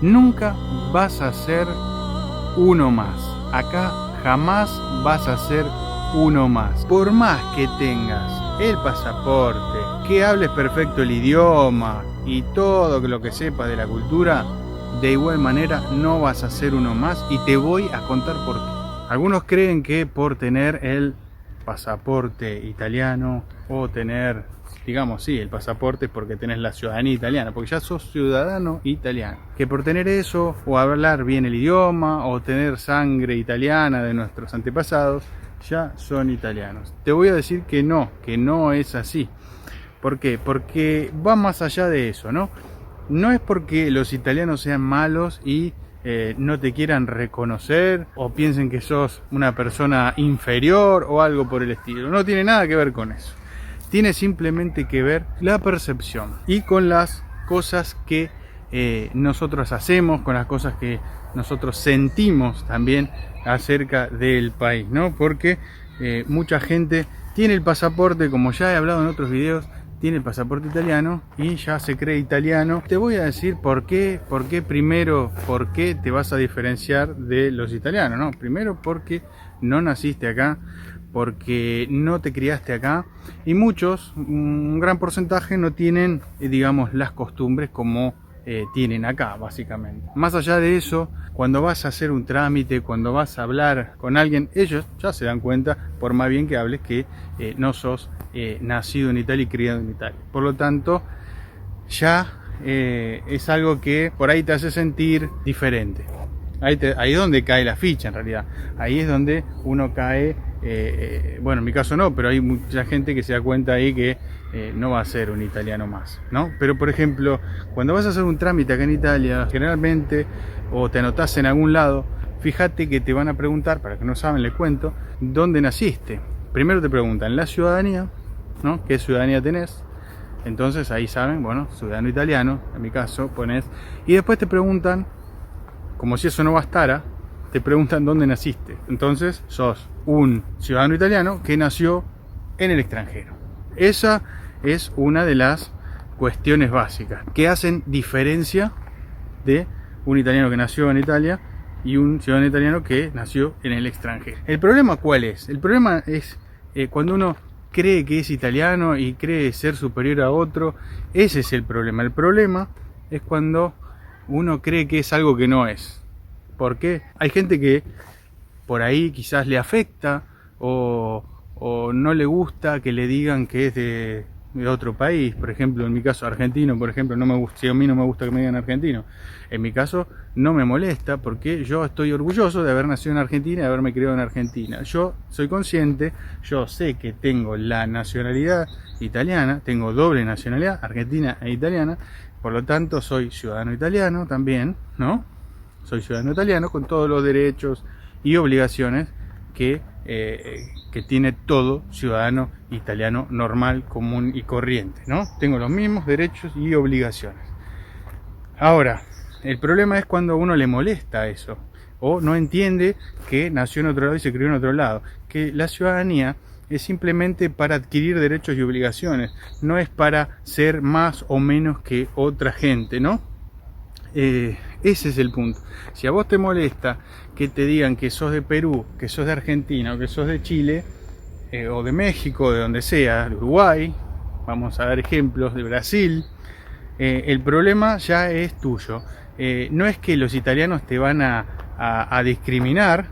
nunca vas a ser uno más. Acá jamás vas a ser uno más. Por más que tengas el pasaporte, que hables perfecto el idioma y todo lo que sepas de la cultura, de igual manera no vas a ser uno más, y te voy a contar por qué. Algunos creen que por tener el pasaporte italiano o tener, digamos, sí, el pasaporte es porque tenés la ciudadanía italiana, porque ya sos ciudadano italiano, que por tener eso o hablar bien el idioma o tener sangre italiana de nuestros antepasados ya son italianos. Te voy a decir que no es así. ¿Por qué? Porque va más allá de eso, ¿no? No es porque los italianos sean malos y no te quieran reconocer o piensen que sos una persona inferior o algo por el estilo. No tiene nada que ver con eso. Tiene simplemente que ver la percepción y con las cosas que nosotros hacemos, con las cosas que nosotros sentimos también acerca del país, ¿no? Porque mucha gente tiene el pasaporte, como ya he hablado en otros videos, tiene el pasaporte italiano y ya se cree italiano. Te voy a decir por qué primero, por qué te vas a diferenciar de los italianos, ¿no? Primero porque no naciste acá, porque no te criaste acá, y muchos, un gran porcentaje, no tienen, digamos, las costumbres como tienen acá, básicamente. Más allá de eso, cuando vas a hacer un trámite, cuando vas a hablar con alguien, ellos ya se dan cuenta, por más bien que hables, que no sos nacido en Italia y criado en Italia. Por lo tanto, ya es algo que por ahí te hace sentir diferente. Ahí es donde cae la ficha, en realidad. Ahí es donde uno cae, bueno, en mi caso no, pero hay mucha gente que se da cuenta ahí que no va a ser un italiano más, ¿no? Pero, por ejemplo, cuando vas a hacer un trámite acá en Italia, generalmente, o te anotás en algún lado, fíjate que te van a preguntar, para que no saben, les cuento, ¿dónde naciste? Primero te preguntan la ciudadanía, ¿no? ¿Qué ciudadanía tenés? Entonces ahí saben, bueno, ciudadano italiano, en mi caso, pones. Y después te preguntan, como si eso no bastara, te preguntan dónde naciste. Entonces sos un ciudadano italiano que nació en el extranjero. Esa es una de las cuestiones básicas que hacen diferencia de un italiano que nació en Italia y un ciudadano italiano que nació en el extranjero. ¿El problema cuál es? El problema es cuando uno cree que es italiano y cree ser superior a otro. Ese es el problema. El problema es cuando uno cree que es algo que no es. ¿Por qué? Hay gente que por ahí quizás le afecta o no le gusta que le digan que es de otro país. Por ejemplo, en mi caso argentino, por ejemplo, no me gusta, si a mí no me gusta que me digan argentino. En mi caso no me molesta porque yo estoy orgulloso de haber nacido en Argentina y de haberme criado en Argentina. Yo soy consciente, yo sé que tengo la nacionalidad italiana, tengo doble nacionalidad, argentina e italiana, por lo tanto soy ciudadano italiano también, ¿no? Soy ciudadano italiano con todos los derechos y obligaciones que tiene todo ciudadano italiano normal, común y corriente, ¿no? Tengo los mismos derechos y obligaciones. Ahora, el problema es cuando a uno le molesta eso, o no entiende que nació en otro lado y se crió en otro lado, que la ciudadanía es simplemente para adquirir derechos y obligaciones, no es para ser más o menos que otra gente, ¿no? Ese es el punto. Si a vos te molesta que te digan que sos de Perú, que sos de Argentina o que sos de Chile, o de México, de donde sea, de Uruguay, vamos a dar ejemplos, de Brasil, el problema ya es tuyo. No es que los italianos te van a discriminar,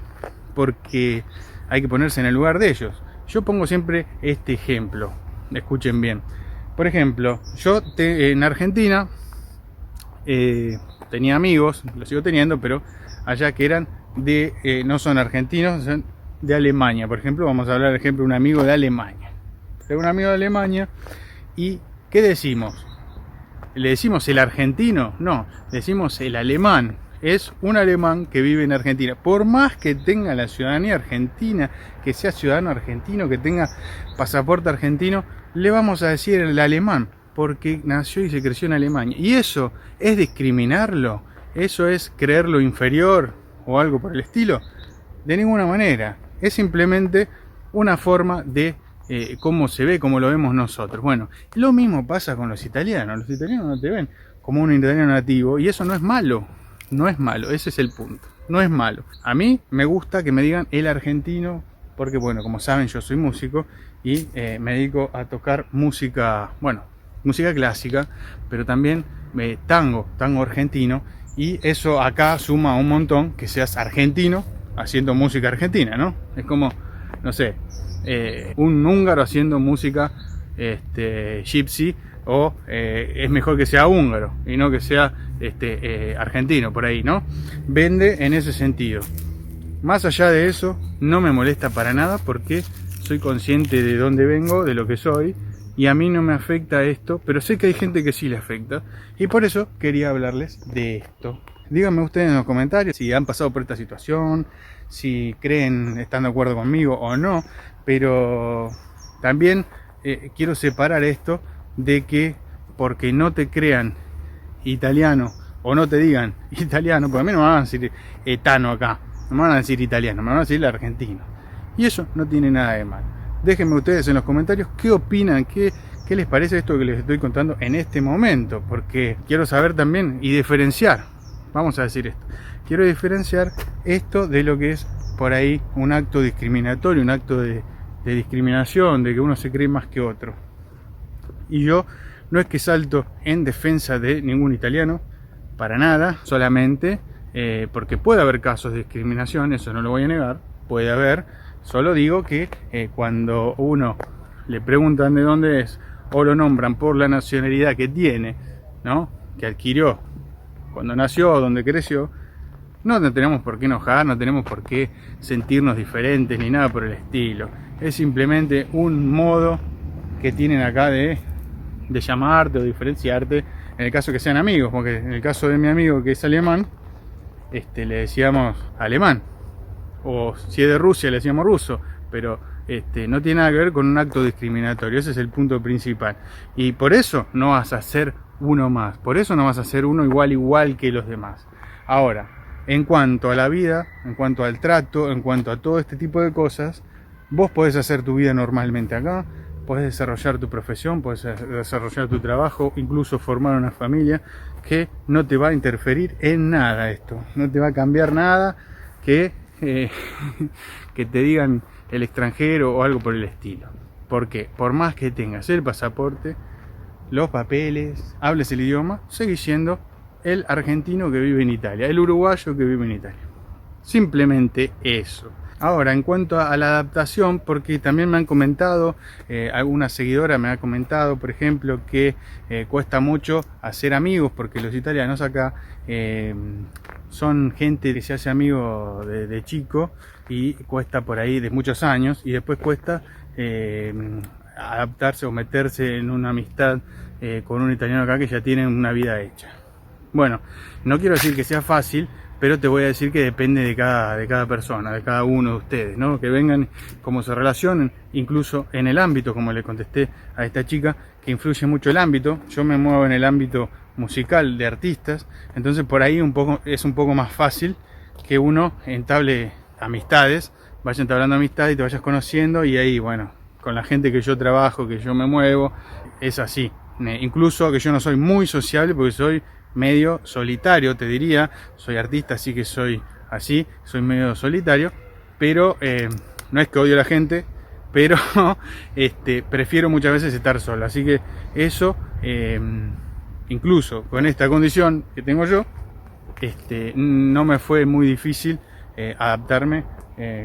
porque hay que ponerse en el lugar de ellos. Yo pongo siempre este ejemplo, escuchen bien. Por ejemplo, yo en Argentina tenía amigos, los sigo teniendo, pero allá que eran no son argentinos, son de Alemania. Por ejemplo, vamos a hablar de ejemplo de un amigo de Alemania. Tengo un amigo de Alemania y ¿qué decimos? ¿Le decimos el argentino? No, decimos el alemán. Es un alemán que vive en Argentina. Por más que tenga la ciudadanía argentina, que sea ciudadano argentino, que tenga pasaporte argentino, le vamos a decir el alemán, porque nació y se creció en Alemania. ¿Y eso es discriminarlo? ¿Eso es creerlo inferior o algo por el estilo? De ninguna manera. Es simplemente una forma de cómo se ve, cómo lo vemos nosotros. Bueno, lo mismo pasa con los italianos. Los italianos no te ven como un italiano nativo y eso no es malo. no es malo, ese es el punto, no es malo. A mí me gusta que me digan el argentino, porque bueno, como saben, yo soy músico y me dedico a tocar música, bueno, música clásica, pero también tango argentino, y eso acá suma un montón que seas argentino haciendo música argentina, ¿no? Es como, no sé, un húngaro haciendo música gypsy, o es mejor que sea húngaro y no que sea argentino, por ahí, ¿no? Vende en ese sentido. Más allá de eso, no me molesta para nada porque soy consciente de dónde vengo, de lo que soy, y a mí no me afecta esto, pero sé que hay gente que sí le afecta, y por eso quería hablarles de esto. Díganme ustedes en los comentarios si han pasado por esta situación, si creen, están de acuerdo conmigo o no, pero también quiero separar esto de que porque no te crean italiano o no te digan italiano, porque a mí no me van a decir etano acá, no me van a decir italiano, me van a decir argentino, y eso no tiene nada de mal. Déjenme ustedes en los comentarios qué opinan, qué les parece esto que les estoy contando en este momento, porque quiero saber también y diferenciar, vamos a decir esto, quiero diferenciar esto de lo que es por ahí un acto discriminatorio, un acto de discriminación, de que uno se cree más que otro. Y yo no es que salto en defensa de ningún italiano, para nada, solamente porque puede haber casos de discriminación, eso no lo voy a negar, puede haber, solo digo que cuando uno le preguntan de dónde es, o lo nombran por la nacionalidad que tiene, ¿no?, que adquirió cuando nació, donde creció, no tenemos por qué enojar, no tenemos por qué sentirnos diferentes ni nada por el estilo. Es simplemente un modo que tienen acá de llamarte o diferenciarte, en el caso que sean amigos, porque en el caso de mi amigo que es alemán, le decíamos alemán, o si es de Rusia le decíamos ruso, pero no tiene nada que ver con un acto discriminatorio, ese es el punto principal, y por eso no vas a ser uno más, por eso no vas a ser uno igual que los demás. Ahora, en cuanto a la vida, en cuanto al trato, en cuanto a todo este tipo de cosas, vos podés hacer tu vida normalmente acá, podés desarrollar tu profesión, podés desarrollar tu trabajo, incluso formar una familia, que no te va a interferir en nada esto, no te va a cambiar nada que te digan el extranjero o algo por el estilo. Porque por más que tengas el pasaporte, los papeles, hables el idioma, seguís siendo el argentino que vive en Italia, el uruguayo que vive en Italia. Simplemente eso. Ahora, en cuanto a la adaptación, porque también me han comentado, alguna seguidora me ha comentado, por ejemplo, que cuesta mucho hacer amigos, porque los italianos acá son gente que se hace amigo de chico y cuesta por ahí de muchos años, y después cuesta adaptarse o meterse en una amistad con un italiano acá que ya tiene una vida hecha. Bueno, no quiero decir que sea fácil, pero te voy a decir que depende de cada persona, de cada uno de ustedes, ¿no? Que vengan, cómo se relacionen, incluso en el ámbito, como le contesté a esta chica, que influye mucho el ámbito. Yo me muevo en el ámbito musical de artistas, entonces por ahí es un poco más fácil que uno entable amistades, vaya entablando amistades y te vayas conociendo, y ahí, bueno, con la gente que yo trabajo, que yo me muevo, es así. Incluso que yo no soy muy sociable porque soy medio solitario, te diría, soy artista, así que soy así, soy medio solitario, pero no es que odio a la gente, pero prefiero muchas veces estar solo, así que eso, incluso con esta condición que tengo yo, no me fue muy difícil adaptarme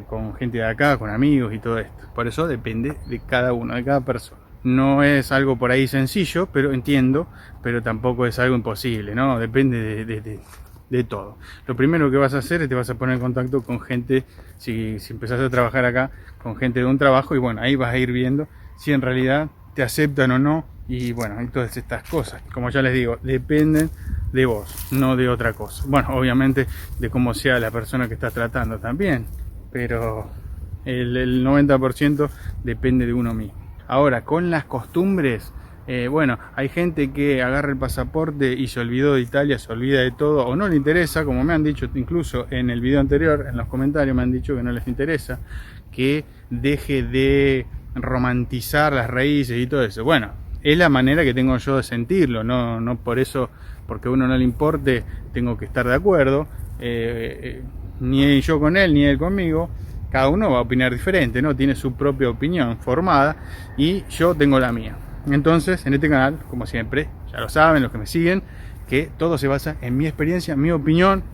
con gente de acá, con amigos y todo esto. Por eso depende de cada uno, de cada persona. No es algo por ahí sencillo, pero entiendo, pero tampoco es algo imposible, ¿no? Depende de todo. Lo primero que vas a hacer es te vas a poner en contacto con gente, si empezás a trabajar acá, con gente de un trabajo, y bueno, ahí vas a ir viendo si en realidad te aceptan o no, y bueno, y todas estas cosas, como ya les digo, dependen de vos, no de otra cosa. Bueno, obviamente de cómo sea la persona que estás tratando también, pero el 90% depende de uno mismo. Ahora, con las costumbres, bueno, hay gente que agarra el pasaporte y se olvidó de Italia, se olvida de todo, o no le interesa, como me han dicho incluso en el video anterior, en los comentarios me han dicho que no les interesa, que deje de romantizar las raíces y todo eso. Bueno, es la manera que tengo yo de sentirlo, no por eso porque a uno no le importe, tengo que estar de acuerdo, ni yo con él, ni él conmigo. Cada uno va a opinar diferente, ¿no? Tiene su propia opinión formada y yo tengo la mía. Entonces, en este canal, como siempre, ya lo saben los que me siguen, que todo se basa en mi experiencia, mi opinión,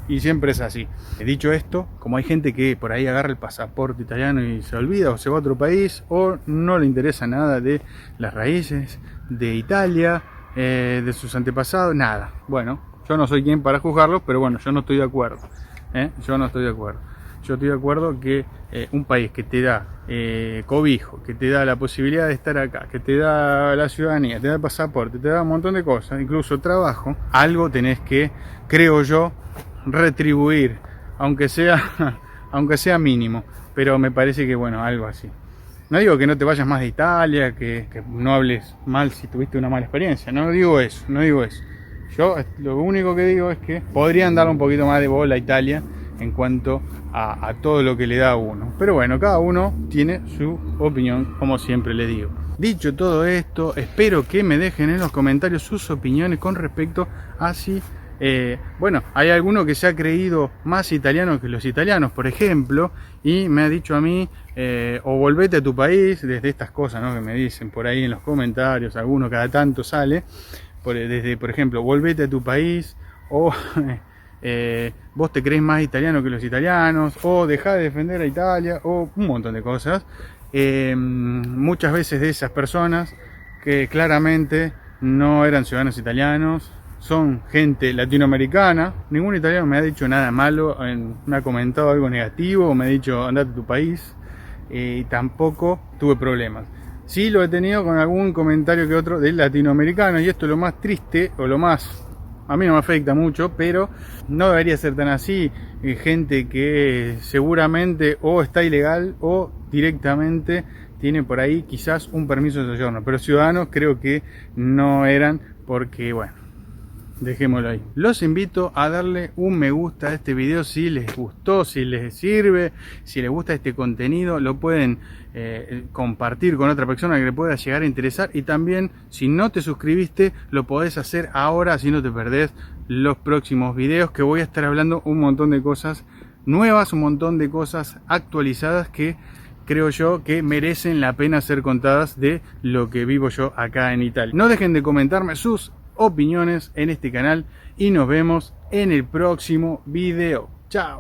y siempre es así. Dicho esto, como hay gente que por ahí agarra el pasaporte italiano y se olvida o se va a otro país o no le interesa nada de las raíces de Italia, de sus antepasados, nada. Bueno, yo no soy quien para juzgarlo, pero bueno, yo no estoy de acuerdo. Yo no estoy de acuerdo. Yo estoy de acuerdo que un país que te da cobijo, que te da la posibilidad de estar acá, que te da la ciudadanía, te da el pasaporte, te da un montón de cosas, incluso trabajo, algo tenés que, creo yo, retribuir, aunque sea mínimo, pero me parece que bueno, algo así. No digo que no te vayas más de Italia, que no hables mal si tuviste una mala experiencia, no digo eso. Yo lo único que digo es que podrían darle un poquito más de bola a Italia en cuanto a todo lo que le da a uno. Pero bueno, cada uno tiene su opinión, como siempre le digo. Dicho todo esto, espero que me dejen en los comentarios sus opiniones con respecto a si bueno, hay alguno que se ha creído más italiano que los italianos, por ejemplo, y me ha dicho a mí, o volvete a tu país, desde estas cosas, ¿no?, que me dicen por ahí en los comentarios, alguno cada tanto sale, desde, por ejemplo, volvete a tu país, o vos te crees más italiano que los italianos, o dejá de defender a Italia, o un montón de cosas. Muchas veces de esas personas que claramente no eran ciudadanos italianos, son gente latinoamericana. Ningún italiano me ha dicho nada malo, me ha comentado algo negativo o me ha dicho andate a tu país, y tampoco tuve problemas. Sí lo he tenido con algún comentario que otro de latinoamericanos, y esto es lo más triste, o lo más, a mí no me afecta mucho, pero no debería ser tan así. Gente que seguramente o está ilegal o directamente tiene por ahí quizás un permiso de soyorno, pero ciudadanos creo que no eran, porque bueno, dejémoslo ahí. Los invito a darle un me gusta a este video si les gustó, si les sirve, si les gusta este contenido, lo pueden compartir con otra persona que le pueda llegar a interesar, y también si no te suscribiste lo podés hacer ahora, así no te perdés los próximos videos, que voy a estar hablando un montón de cosas nuevas, un montón de cosas actualizadas que creo yo que merecen la pena ser contadas de lo que vivo yo acá en Italia. No dejen de comentarme sus opiniones en este canal y nos vemos en el próximo video. Chao.